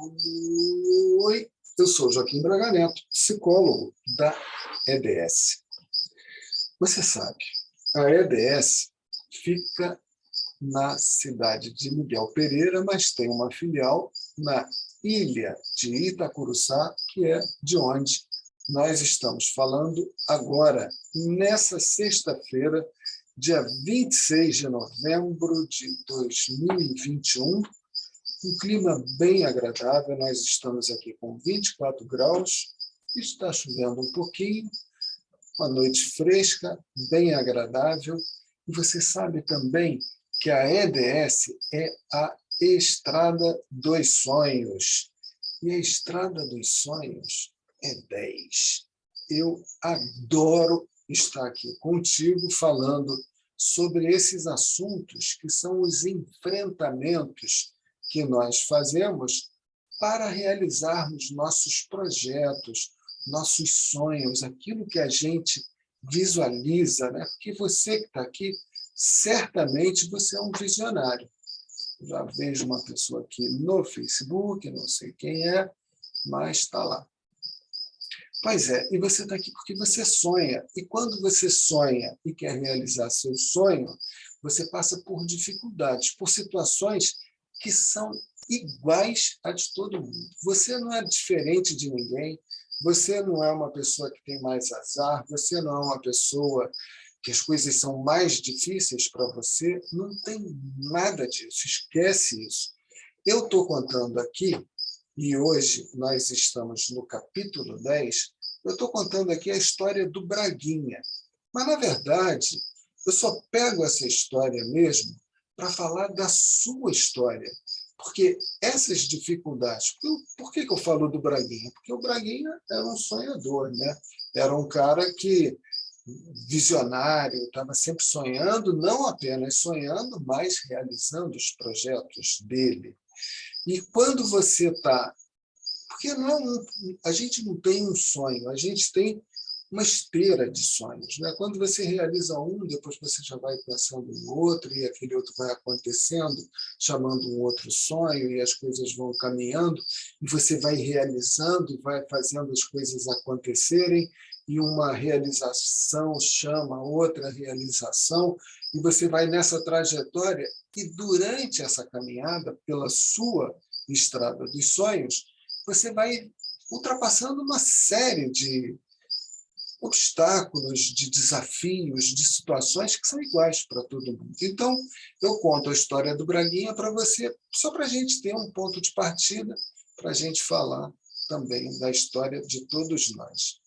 Oi, eu sou Joaquim Braga Neto, psicólogo da EDS. Você sabe, a EDS fica na cidade de Miguel Pereira, mas tem uma filial na ilha de Itacuruçá, que é de onde nós estamos falando agora, nessa sexta-feira, dia 26 de novembro de 2021, um clima bem agradável. Nós estamos aqui com 24 graus, está chovendo um pouquinho, uma noite fresca, bem agradável. E você sabe também que a EDS é a Estrada dos Sonhos. E a Estrada dos Sonhos é 10. Eu adoro estar aqui contigo falando sobre esses assuntos que são os enfrentamentos que nós fazemos para realizarmos nossos projetos, nossos sonhos, aquilo que a gente visualiza, né? Porque você que está aqui, certamente você é um visionário. Já vejo uma pessoa aqui no Facebook, não sei quem é, mas está lá. Pois é, e você está aqui porque você sonha. E quando você sonha e quer realizar seu sonho, você passa por dificuldades, por situações que são iguais a de todo mundo. Você não é diferente de ninguém, você não é uma pessoa que tem mais azar, você não é uma pessoa que as coisas são mais difíceis para você, não tem nada disso, esquece isso. Eu estou contando aqui, e hoje nós estamos no capítulo 10, eu estou contando aqui a história do Braguinha. Mas, na verdade, eu só pego essa história mesmo para falar da sua história. Porque essas dificuldades... Por que eu falo do Braguinha? Porque o Braguinha era um sonhador, né? Era um cara que, visionário, estava sempre sonhando, não apenas sonhando, mas realizando os projetos dele. E quando você está... Porque a gente não tem um sonho, a gente tem uma esteira de sonhos, né? Quando você realiza um, depois você já vai pensando em outro, e aquele outro vai acontecendo, chamando um outro sonho, e as coisas vão caminhando, e você vai realizando, e vai fazendo as coisas acontecerem, e uma realização chama outra realização, e você vai nessa trajetória, e durante essa caminhada, pela sua estrada dos sonhos, você vai ultrapassando uma série de obstáculos, de desafios, de situações que são iguais para todo mundo. Então, eu conto a história do Braguinha para você, só para a gente ter um ponto de partida, para a gente falar também da história de todos nós.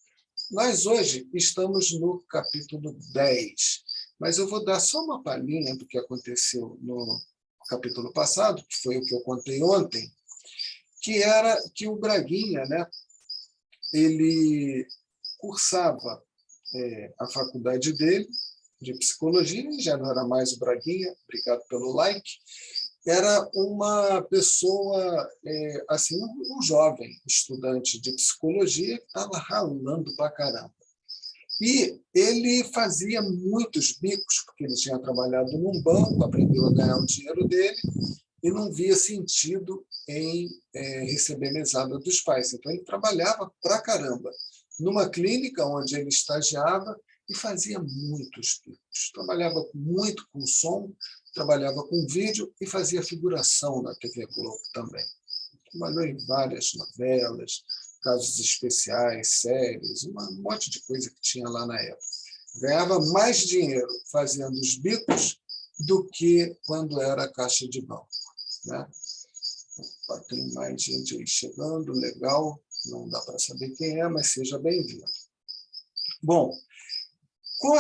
Nós hoje estamos no capítulo 10, mas eu vou dar só uma palhinha do que aconteceu no capítulo passado, que foi o que eu contei ontem, que era que o Braguinha, né, ele cursava a faculdade dele, de psicologia, e já não era mais o Braguinha, obrigado pelo like, era uma pessoa, assim, um jovem estudante de psicologia que estava ralando para caramba. E ele fazia muitos bicos, porque ele tinha trabalhado num banco, aprendeu a ganhar o dinheiro dele, e não via sentido em receber mesada dos pais. Então, ele trabalhava pra caramba numa clínica onde ele estagiava e fazia muitos bicos. Trabalhava muito com som, trabalhava com vídeo e fazia figuração na TV Globo também. Trabalhou em várias novelas, casos especiais, séries, um monte de coisa que tinha lá na época. Ganhava mais dinheiro fazendo os bicos do que quando era caixa de banco, né? Tem mais gente aí chegando, legal, não dá para saber quem é, mas seja bem-vindo. Bom, com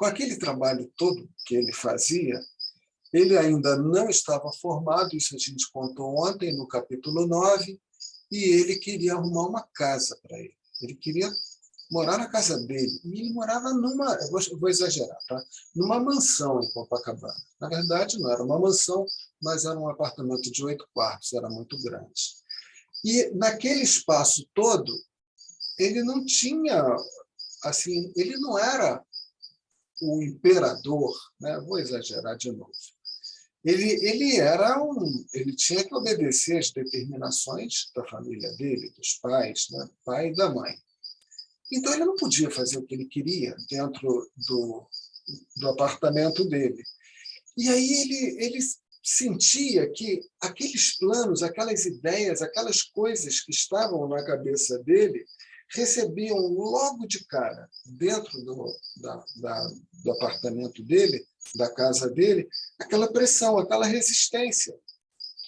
aquele trabalho todo que ele fazia, ele ainda não estava formado, isso a gente contou ontem no capítulo 9, e ele queria arrumar uma casa para ele. Ele queria morar na casa dele. E ele morava numa, eu vou exagerar, tá? Numa mansão em Copacabana. Na verdade, não era uma mansão, mas era um apartamento de 8 quartos, era muito grande. E naquele espaço todo, ele não tinha, assim, ele não era o imperador, né? Vou exagerar de novo. ele tinha que obedecer às determinações da família dele, dos pais, né? Pai e da mãe. Então, ele não podia fazer o que ele queria dentro do apartamento dele. E aí ele sentia que aqueles planos, aquelas ideias, aquelas coisas que estavam na cabeça dele recebiam logo de cara, dentro do apartamento dele, da casa dele, aquela pressão, aquela resistência.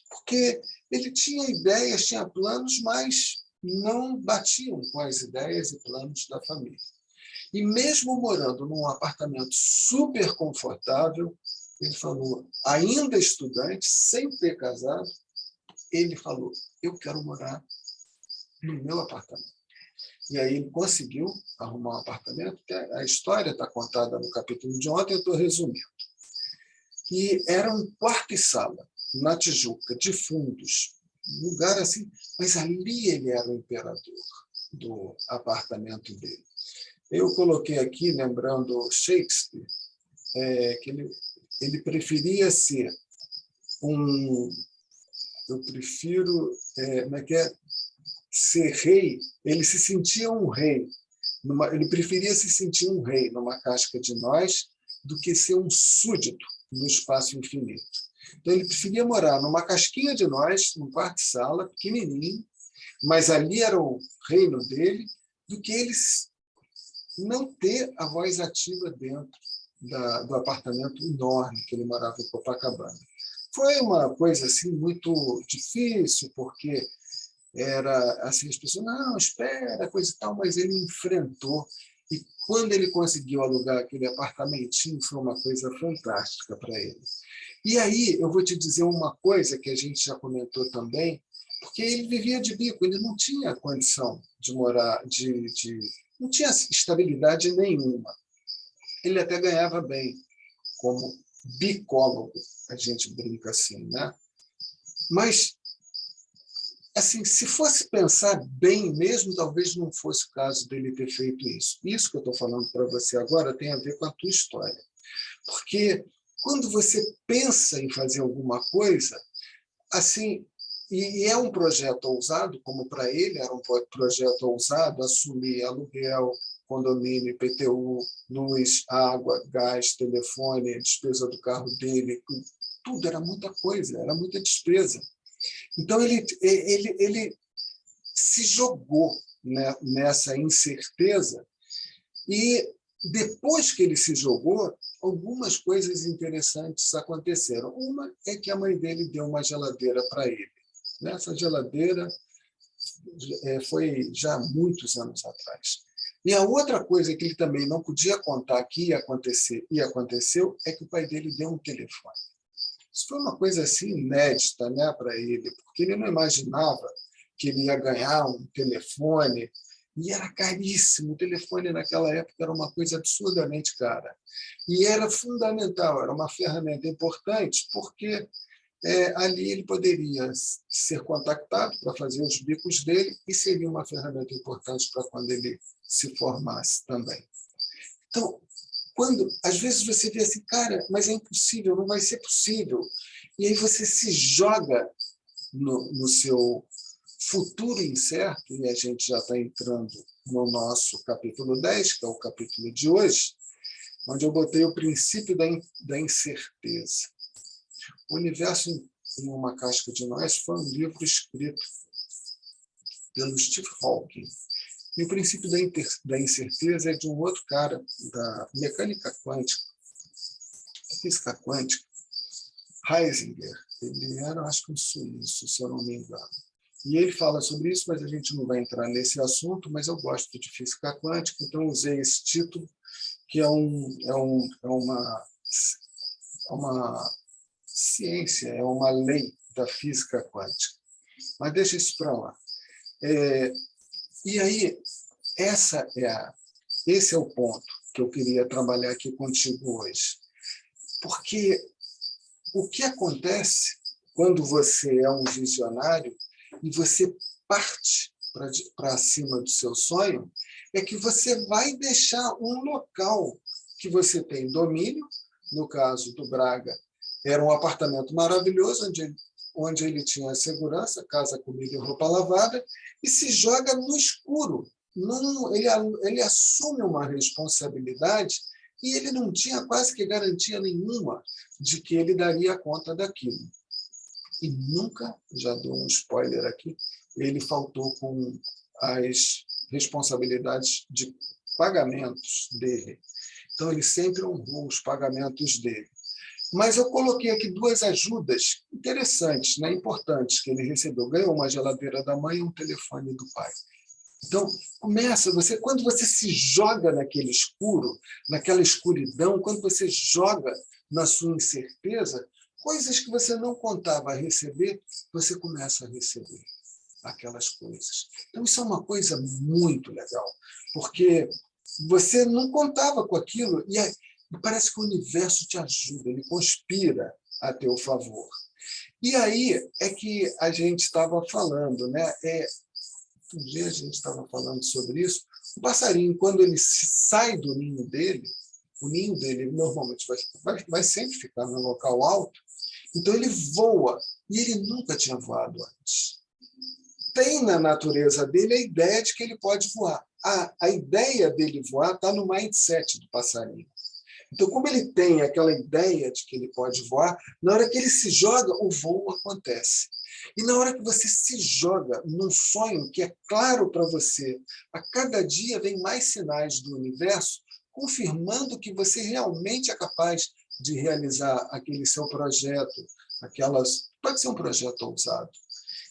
Porque ele tinha ideias, tinha planos, mas não batiam com as ideias e planos da família. E mesmo morando num apartamento super confortável, ele falou, ainda estudante, sem ter casado, ele falou, eu quero morar no meu apartamento. E aí ele conseguiu arrumar um apartamento, que a história está contada no capítulo de ontem, eu estou resumindo. E era um quarto e sala, na Tijuca, de fundos, um lugar assim, mas ali ele era o imperador do apartamento dele. Eu coloquei aqui, lembrando Shakespeare, que ele preferia ser eu prefiro, como é que é? Ser rei, ele se sentia um rei, ele preferia se sentir um rei numa casca de nós do que ser um súdito no espaço infinito. Então, ele preferia morar numa casquinha de nós, num quarto-sala, pequenininho, mas ali era o reino dele, do que ele não ter a voz ativa dentro do apartamento enorme que ele morava em Copacabana. Foi uma coisa assim muito difícil, porque era assim, as pessoas, não, espera, coisa e tal, mas ele enfrentou. E quando ele conseguiu alugar aquele apartamentinho, foi uma coisa fantástica para ele. E aí, eu vou te dizer uma coisa que a gente já comentou também, porque ele vivia de bico, ele não tinha condição de morar, não tinha estabilidade nenhuma. Ele até ganhava bem, como bicólogo, a gente brinca assim, né? Mas, assim, se fosse pensar bem mesmo, talvez não fosse o caso dele ter feito isso. Isso que eu estou falando para você agora tem a ver com a tua história. Porque quando você pensa em fazer alguma coisa, assim, e é um projeto ousado, como para ele era um projeto ousado, assumir aluguel, condomínio, IPTU, luz, água, gás, telefone, despesa do carro dele, tudo era muita coisa, era muita despesa. Então, ele se jogou, né, nessa incerteza e, depois que ele se jogou, algumas coisas interessantes aconteceram. Uma é que a mãe dele deu uma geladeira para ele. Essa geladeira foi já há muitos anos atrás. E a outra coisa que ele também não podia contar que ia acontecer, e aconteceu, é que o pai dele deu um telefone. Isso foi uma coisa assim inédita, né, para ele, porque ele não imaginava que ele ia ganhar um telefone, e era caríssimo. O telefone naquela época era uma coisa absurdamente cara. E era fundamental, era uma ferramenta importante, porque ali ele poderia ser contactado para fazer os bicos dele e seria uma ferramenta importante para quando ele se formasse também. Então, às vezes você vê assim, cara, mas é impossível, não vai ser possível. E aí você se joga no seu futuro incerto, e a gente já está entrando no nosso capítulo 10, que é o capítulo de hoje, onde eu botei o princípio da incerteza. O Universo em uma Casca de Nós foi um livro escrito pelo Steve Hawking. E o princípio da incerteza é de um outro cara, da mecânica quântica, física quântica, Heisenberg. Ele era, acho que, um suíço, se eu não me engano. E ele fala sobre isso, mas a gente não vai entrar nesse assunto, mas eu gosto de física quântica, então usei esse título, que é uma ciência, é uma lei da física quântica. Mas deixa isso para lá. E aí, esse é o ponto que eu queria trabalhar aqui contigo hoje. Porque o que acontece quando você é um visionário e você parte para cima do seu sonho é que você vai deixar um local que você tem domínio, no caso do Braga, Era um apartamento maravilhoso, onde ele tinha segurança, casa, comida e roupa lavada, e se joga no escuro. Ele assume uma responsabilidade e ele não tinha quase que garantia nenhuma de que ele daria conta daquilo. E nunca, já dou um spoiler aqui, ele faltou com as responsabilidades de pagamentos dele. Então, ele sempre honrou os pagamentos dele. Mas eu coloquei aqui duas ajudas interessantes, né, importantes, que ele recebeu. Ganhou uma geladeira da mãe e um telefone do pai. Então, quando você se joga naquele escuro, naquela escuridão, quando você joga na sua incerteza, coisas que você não contava receber, você começa a receber aquelas coisas. Então, isso é uma coisa muito legal, porque você não contava com aquilo e parece que o universo te ajuda, ele conspira a teu favor. E aí é que a gente estava falando, né? Um dia a gente estava falando sobre isso. O passarinho, quando ele sai do ninho dele, o ninho dele normalmente vai sempre ficar no local alto, então ele voa, e ele nunca tinha voado antes. Tem na natureza dele a ideia de que ele pode voar. A ideia dele voar está no mindset do passarinho. Então, como ele tem aquela ideia de que ele pode voar, na hora que ele se joga, o voo acontece. E na hora que você se joga num sonho que é claro para você, a cada dia vem mais sinais do universo confirmando que você realmente é capaz de realizar aquele seu projeto, pode ser um projeto ousado.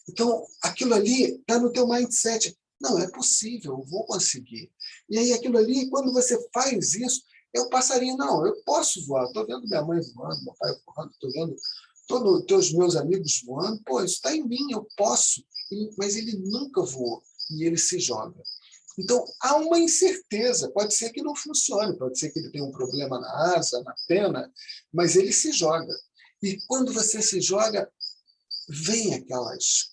Então, aquilo ali está no teu mindset. Não, é possível, eu vou conseguir. E aí, aquilo ali, quando você faz isso, é o passarinho. Não, eu posso voar. Estou vendo minha mãe voando, meu pai voando, estou vendo todos os meus amigos voando. Pô, isso está em mim, eu posso. Mas ele nunca voou e ele se joga. Então, há uma incerteza. Pode ser que não funcione, pode ser que ele tenha um problema na asa, na pena, mas ele se joga. E quando você se joga, vem aquelas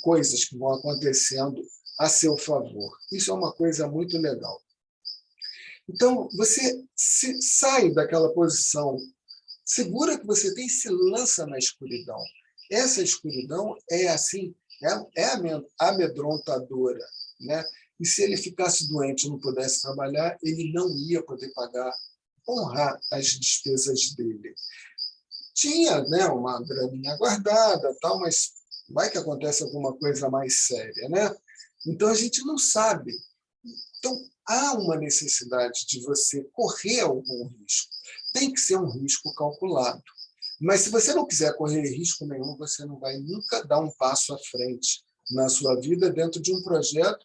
coisas que vão acontecendo a seu favor. Isso é uma coisa muito legal. Então, você sai daquela posição segura que você tem e se lança na escuridão. Essa escuridão é assim, é amedrontadora, né? E se ele ficasse doente e não pudesse trabalhar, ele não ia poder honrar as despesas dele. Tinha, né, uma graninha guardada, tal, mas vai que acontece alguma coisa mais séria, né? Então, a gente não sabe. Então, há uma necessidade de você correr algum risco. Tem que ser um risco calculado. Mas, se você não quiser correr risco nenhum, você não vai nunca dar um passo à frente na sua vida dentro de um projeto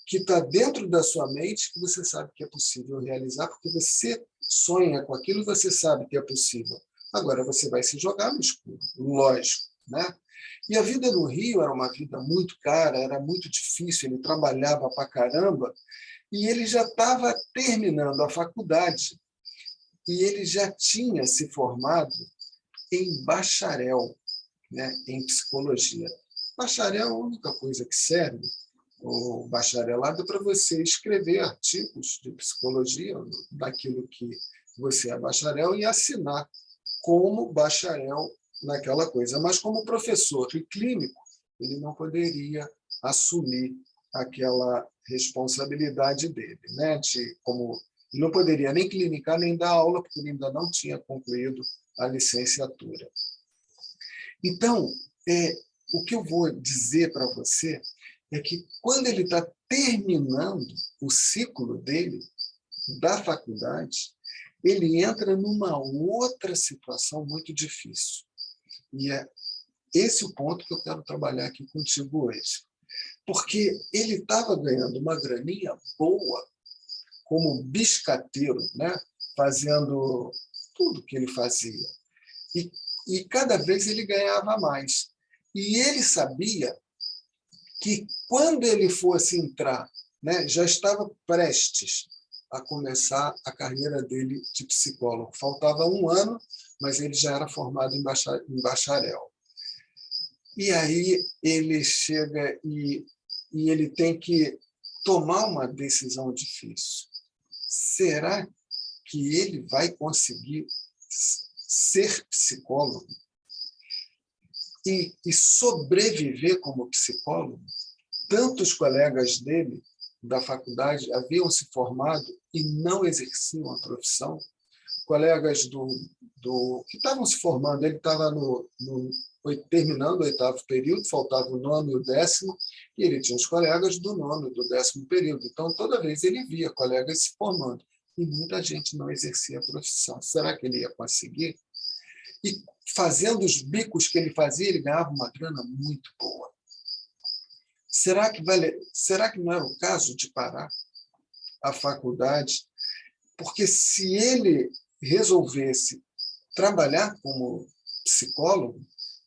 que está dentro da sua mente, que você sabe que é possível realizar, porque você sonha com aquilo e você sabe que é possível. Agora, você vai se jogar no escuro, lógico, né? E a vida no Rio era uma vida muito cara, era muito difícil, ele trabalhava para caramba, e ele já estava terminando a faculdade, e ele já tinha se formado em bacharel, né, em psicologia. Bacharel é a única coisa que serve, o bacharelado, é para você escrever artigos de psicologia, daquilo que você é bacharel, e assinar como bacharel naquela coisa. Mas, como professor e clínico, ele não poderia assumir aquela responsabilidade dele, né? Ele não poderia nem clinicar, nem dar aula, porque ele ainda não tinha concluído a licenciatura. Então, o que eu vou dizer para você é que, quando ele está terminando o ciclo dele da faculdade, ele entra numa outra situação muito difícil. E é esse o ponto que eu quero trabalhar aqui contigo hoje. Porque ele estava ganhando uma graninha boa como biscateiro, né? Fazendo tudo que ele fazia. E cada vez ele ganhava mais. E ele sabia que, quando ele fosse entrar, né, já estava prestes a começar a carreira dele de psicólogo. Faltava um ano, mas ele já era formado em bacharel. E aí ele chega e ele tem que tomar uma decisão difícil. Será que ele vai conseguir ser psicólogo e sobreviver como psicólogo, tantos colegas dele da faculdade haviam se formado e não exerciam a profissão, colegas que estavam se formando, ele estava terminando o 8º período, faltava o 9º e o 10º, e ele tinha os colegas do 9º e do 10º período. Então, toda vez ele via colegas se formando, e muita gente não exercia a profissão. Será que ele ia conseguir? E fazendo os bicos que ele fazia, ele ganhava uma grana muito boa. Será que não era o caso de parar a faculdade? Porque se ele resolvesse trabalhar como psicólogo,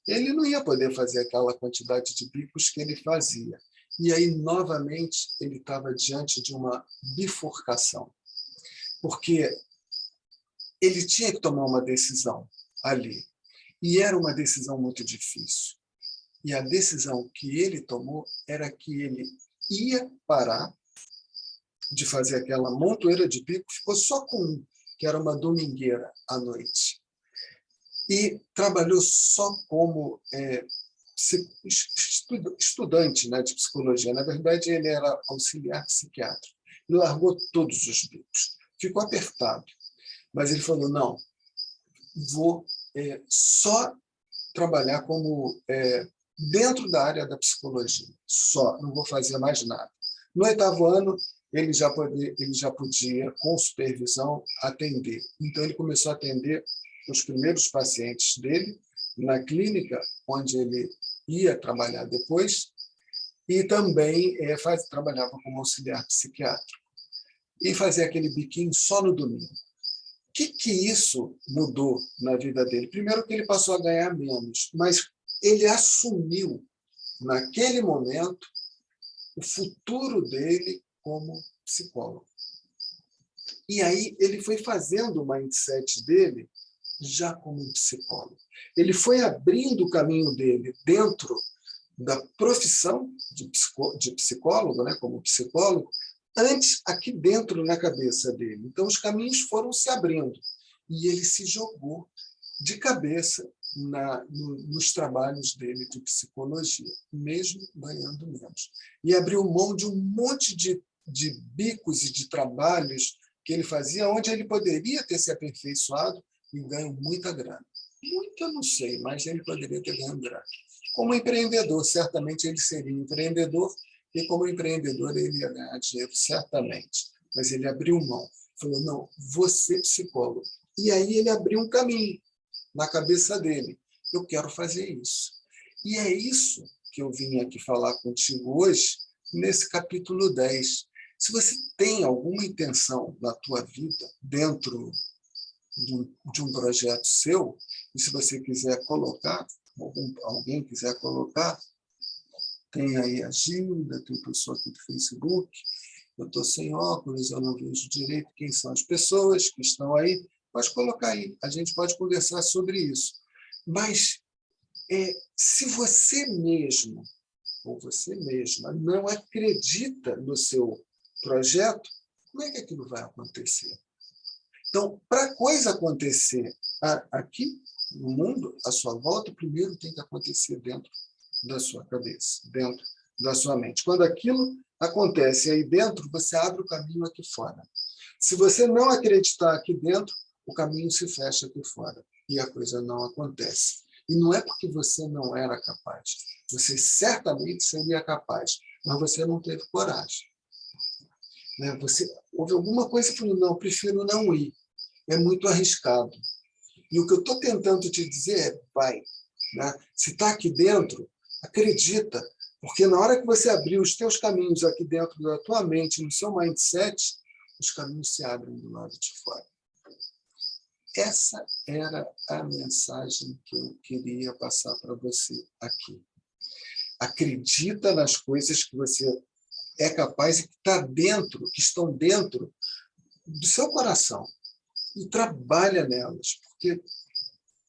ele não ia poder fazer aquela quantidade de bicos que ele fazia. E aí, novamente, ele estava diante de uma bifurcação, porque ele tinha que tomar uma decisão ali, e era uma decisão muito difícil. E a decisão que ele tomou era que ele ia parar de fazer aquela montoeira de bico, ficou só com um, que era uma domingueira à noite. E trabalhou só como estudante, né, de psicologia. Na verdade, ele era auxiliar psiquiátrico. Ele largou todos os bicos. Ficou apertado. Mas ele falou, não, vou só trabalhar como dentro da área da psicologia. Só, não vou fazer mais nada. No 8º ano, ele já podia, com supervisão, atender. Então, ele começou a atender os primeiros pacientes dele na clínica, onde ele ia trabalhar depois, e também trabalhava como auxiliar psiquiátrico. E fazia aquele biquinho só no domingo. O que isso mudou na vida dele? Primeiro que ele passou a ganhar menos, mas ele assumiu, naquele momento, o futuro dele como psicólogo. E aí ele foi fazendo o mindset dele já como psicólogo. Ele foi abrindo o caminho dele dentro da profissão de psicólogo, né, como psicólogo, antes aqui dentro na cabeça dele. Então, os caminhos foram se abrindo e ele se jogou de cabeça nos trabalhos dele de psicologia, mesmo ganhando menos. E abriu mão de um monte de bicos e de trabalhos que ele fazia, onde ele poderia ter se aperfeiçoado e ganho muita grana. Muita, não sei, mas ele poderia ter ganho grana. Como empreendedor, certamente ele seria empreendedor, e como empreendedor ele ia ganhar dinheiro, certamente. Mas ele abriu mão. Falou, não, vou ser psicólogo. E aí ele abriu um caminho na cabeça dele. Eu quero fazer isso. E é isso que eu vim aqui falar contigo hoje, nesse capítulo 10. Se você tem alguma intenção na tua vida, dentro de um projeto seu, e se você quiser colocar, alguém quiser colocar, tem aí a Gilda, tem pessoa aqui do Facebook, eu estou sem óculos, eu não vejo direito quem são as pessoas que estão aí, pode colocar aí, a gente pode conversar sobre isso. Mas se você mesmo, ou você mesma, não acredita no seu projeto, como é que aquilo vai acontecer? Então, para a coisa acontecer aqui no mundo, à sua volta, primeiro tem que acontecer dentro da sua cabeça, dentro da sua mente. Quando aquilo acontece aí dentro, você abre o caminho aqui fora. Se você não acreditar aqui dentro, o caminho se fecha aqui fora e a coisa não acontece. E não é porque você não era capaz. Você certamente seria capaz, mas você não teve coragem. Houve alguma coisa que falou, não, prefiro não ir. É muito arriscado. E o que eu estou tentando te dizer é, vai. Né? Se está aqui dentro, acredita. Porque na hora que você abrir os teus caminhos aqui dentro da tua mente, no seu mindset, os caminhos se abrem do lado de fora. Essa era a mensagem que eu queria passar para você aqui. Acredita nas coisas que você é capaz e que estão dentro do seu coração. E trabalha nelas. Porque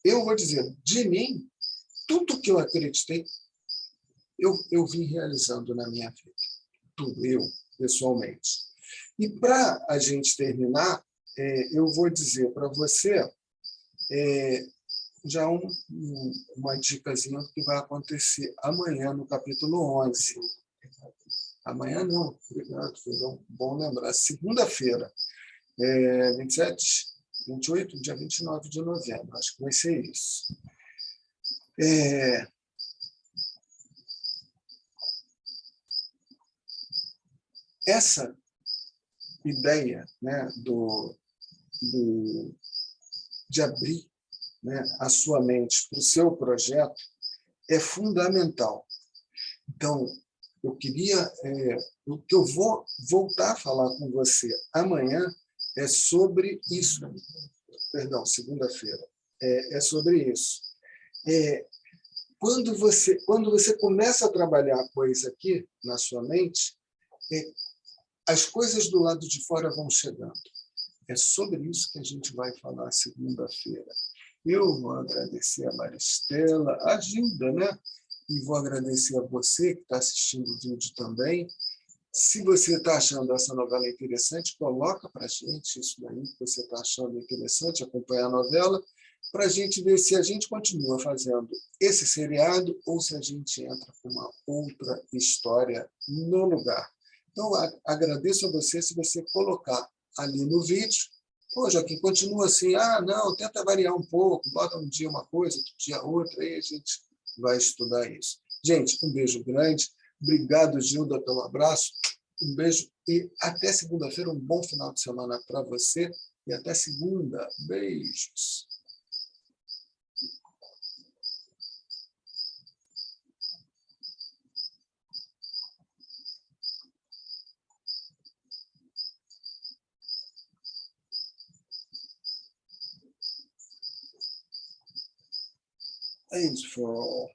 eu vou dizer, de mim, tudo que eu acreditei, eu vim realizando na minha vida. Tudo, eu, pessoalmente. E para a gente terminar, eu vou dizer para você já uma dicasinha do que vai acontecer amanhã no capítulo 11. Amanhã não, obrigado, foi bom lembrar. Segunda-feira, 27, 28, dia 29 de novembro, acho que vai ser isso. Essa ideia, né, de abrir, né, a sua mente para o seu projeto é fundamental. Então, eu queria, o que eu vou voltar a falar com você amanhã é sobre isso. Perdão, segunda-feira. É sobre isso. Quando você começa a trabalhar a coisa aqui na sua mente, as coisas do lado de fora vão chegando. É sobre isso que a gente vai falar segunda-feira. Eu vou agradecer a Maristela, a Gilda, né? E vou agradecer a você que está assistindo o vídeo também. Se você está achando essa novela interessante, coloca para a gente isso daí que você está achando interessante, acompanhar a novela, para a gente ver se a gente continua fazendo esse seriado ou se a gente entra com uma outra história no lugar. Então, agradeço a você se você colocar ali no vídeo. Pô, Joaquim, continua assim, não, tenta variar um pouco, bota um dia uma coisa, outro dia outra, aí a gente vai estudar isso. Gente, um beijo grande. Obrigado, Gilda, pelo abraço. Um beijo e até segunda-feira. Um bom final de semana para você. E até segunda. Beijos. Thanks for all.